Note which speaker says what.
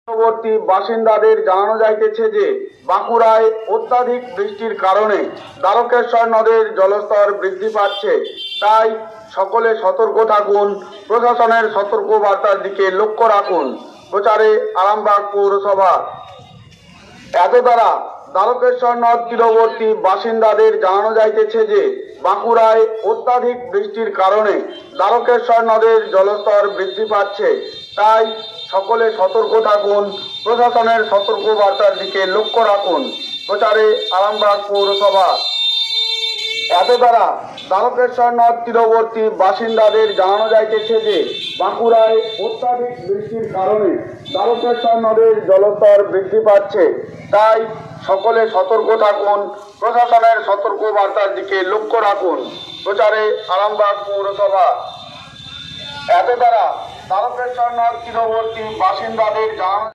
Speaker 1: তীরবর্তী বাসিন্দাদের জানানো যাইতেছে যে বাঁকুড়ায় অত্যাধিক বৃষ্টির কারণে দ্বারকেশ্বর নদের জলস্তর বৃদ্ধি পাচ্ছে। তাই সকলে সতর্ক থাকুন, প্রশাসনের সতর্ক বার্তার দিকে লক্ষ্য রাখুন। প্রচারে আরামবাগ পৌরসভা। এত দ্বারা দ্বারকেশ্বর নদ তীরবর্তী বাসিন্দাদের জানানো যাইতেছে যে বাঁকুড়ায় অত্যাধিক বৃষ্টির কারণে দ্বারকেশ্বর নদের জলস্তর বৃদ্ধি পাচ্ছে। তাই সকলে সতর্ক থাকুন, প্রশাসনের সতর্ক বার্তার দিকে লক্ষ্য রাখুন। প্রচারে আরামবাগ পৌরসভা। এত দ্বারা দ্বারকেশ্বর নদ তীরবর্তী বাসিন্দাদের জানানো যাইতেছে যে বাঁকুড়ায় অত্যাধিক বৃষ্টির কারণে দ্বারকেশ্বর নদের জলস্তর বৃদ্ধি পাচ্ছে। তাই সকলে সতর্ক থাকুন, প্রশাসনের সতর্ক বার্তার দিকে লক্ষ্য রাখুন। প্রচারে আরামবাগ পৌরসভা। এত দ্বারা দ্বারকেশ্বর নদ তীরবর্তী বাসিন্দাদের জানানো